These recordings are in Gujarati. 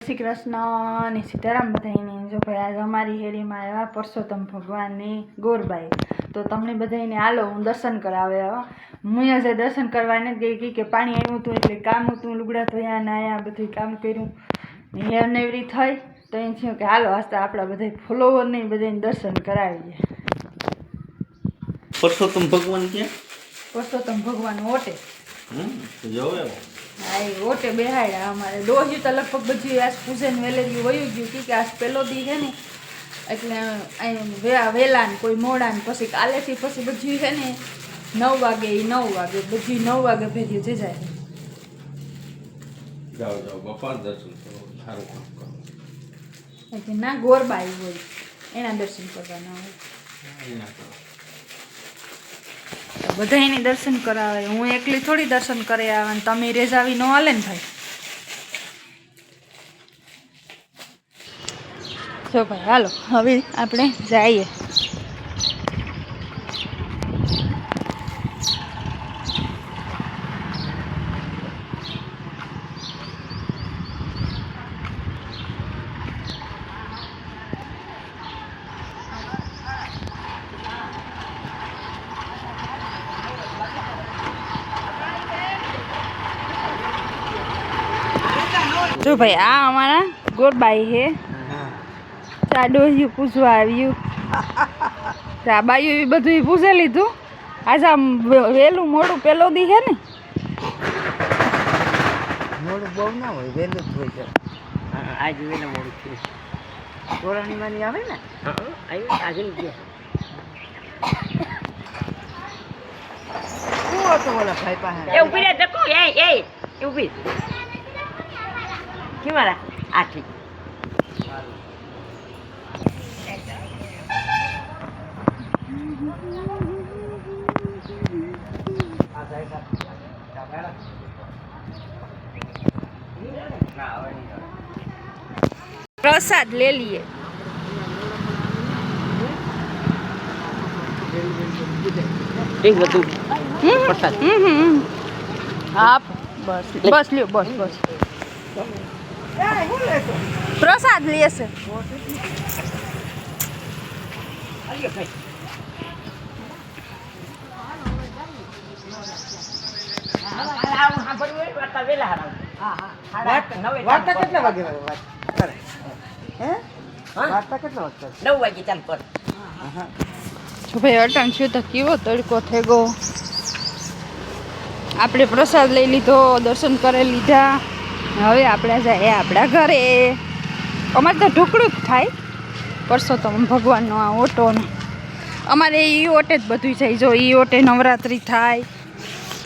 શ્રી કૃષ્ણ ને સીતારામ બધાઈને જો ભાઈ આજે અમારી હેડીમાં આવ્યા પરસોત્તમ ભગવાનની ગોરબાઈ તો તમને બધાઈને હાલો હું દર્શન કરાવે હું આજે દર્શન કરવા નથી ગઈ કે પાણી આવ્યું હતું એટલે કામ હતું લુગડા ધોયા નાયા બધું કામ કર્યું ને હેર નેવરી થઈ તો એમ થયું કે હાલો આસ્તા આપણા બધા ફોલોવરને બધાને દર્શન કરાવીએ. પરસોત્તમ ભગવાન ક્યાં? પરસોત્તમ ભગવાન ઓટે જોવે હા એ ઓટે બેહાડ્યા અમારે દોહ્યું તો લગભગ બધી આજ પૂજન વેલેરી વયું ગયું કે આજ પેલો દી છે ને એટલે અહીં વહેલા ને કોઈ મોડા ને પછી કાલેથી પછી બધી છે ને 9 વાગે બધી 9 વાગે ભેગી થઈ જાય. જાઓ બાપા દર્શન કરો સારું કામ કરો એટલે ના ગોરબાઈ હોય એના દર્શન કરવાના હોય બધાને દર્શન કરાવે. હું એકલી થોડી દર્શન કરી આવે તમે રેજાવી ન હાલે ને ભાઈ. જો ભાઈ હાલો હવે આપણે જઈએ. જો ભાઈ આ અમારા ગોરબાઈ છે ચાડોયું પૂછવા આવ્યું આ બાયું એ બધું પૂછે લીધું. આજે આમ વહેલું મોડું પેલો દી છે ને મોડું બહુ ના હોય વહેલું જ હોય છે. આજ વહેલું મોડું થયું કોરાની માની આવે ને આવી આજે ગયા શું હતું બોલા ભાઈ પાસે એ ઉભી રહે દેખો એ ઉભી કેવાળા આ ઠીક પ્રસાદ ले लिए. એક બધું પ્રસાદ હા બસ બસ લ્યો બસ પ્રસાદ લેશે. વાર્તા કેટલા વાગે કરે વાર્તા કેટલા વાગે 9 વાગે ચાલ પર જો ભાઈ અટાણ છું તો કેવો તડકો થઈ ગયો. આપણે પ્રસાદ લઈ લીધો દર્શન કરી લીધા હવે આપણે જઈએ આપણા ઘરે. અમારે તો ઢોકળું જ થાય પરસોત્તમ ભગવાનનો આ ઓટોને અમારે એ ઓટે જ બધું થાય. જો એ ઓટે નવરાત્રિ થાય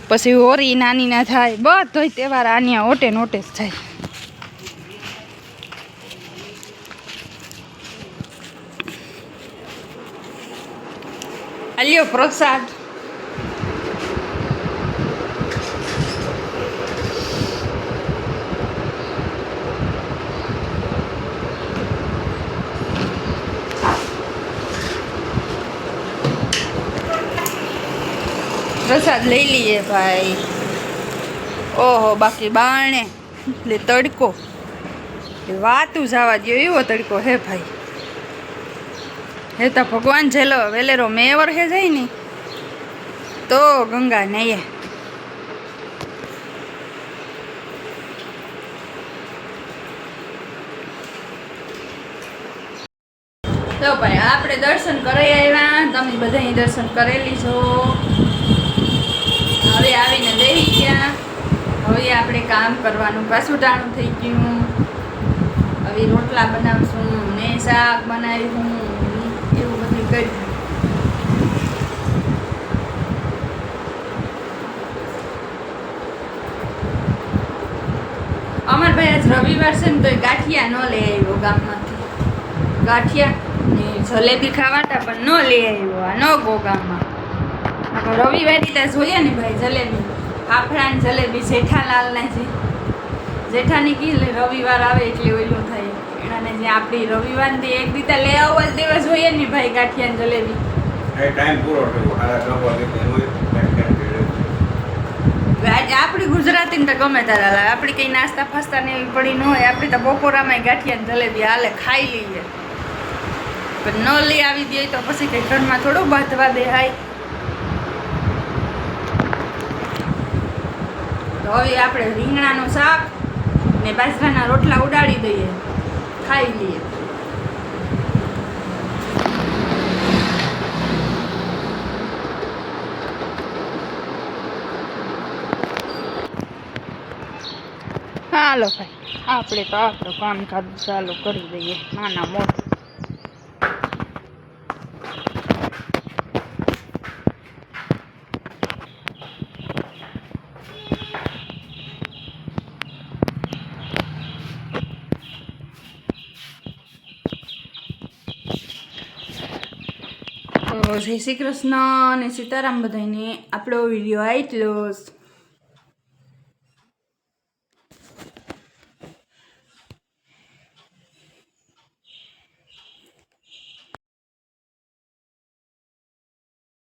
પછી હોરી નાની ના થાય બધોય તહેવાર આની ઓટે નોટે જ થાય. આલ્યો પ્રસાદ પ્રસાદ લઈ લઈએ ભાઈ. ઓહો બાકી બાણે એટલે તડકો વાતું જવા દો એવો તડકો હે ભાઈ. હે તો ભગવાન જેલો વેલેરો મેવર હે જાય ને તો ગંગા નહીએ. તો ભાઈ આપણે દર્શન કરી આવ્યા તમે બધાય દર્શન કરેલી છો. હવે આવીને બેસી ગયા. હવે આપણે કામ કરવાનું પાછું ટાણું થઈ ગયું. હવે રોટલા બનાવશું ને શાક બનાવ્યું એવું બધું કર્યું. અમાર ભાઈ આજ રવિવાર છે ને તો ગાંઠિયા ન લઈ આવ્યો ગામમાંથી. ગાંઠિયા ને જલેબી ખાવાતા પણ ન લઈ આવ્યો આ ન ગો ગામમાં. રવિવારી ત્યાં જોઈએ ને ભાઈ જલેબી ફાફડા ને જલેબી જેઠાલાલના છે જેઠાની કી રવિવાર આવે એટલે ઓઈલું થાય એનાને જે આપણી રવિવારથી એક દીતા લઈ આવો જ દિવસ જોઈએ ને ભાઈ ગાંઠિયા ને જલેબી ટાઈમ પૂરો થયો 9:30 વાગે હવે આજે આપણી ગુજરાતી તો ગમે ત્યારે હાલે. આપણી કંઈ નાસ્તા ફાસ્તા ને એવી પડી ન હોય. આપણી તો બપોરામાં ગાંઠિયા ને જલેબી હાલે, ખાઈ લઈએ. પણ ન લઈ આવી દે તો પછી કંઈ ઘરમાં થોડું બાંધવા બેહાય. તો હવે આપણે રીંગણાનું શાક ને બાજરાના રોટલા ઉડાડી દઈએ, ખાઈ લઈએ. હાલો ભાઈ, આપણે તો આપણું કામ ચાલુ કરી દઈએ, નાના મોટું. તો જય શ્રી કૃષ્ણ અને સીતારામ બધાને. આપણો વિડીયો આટલો જ.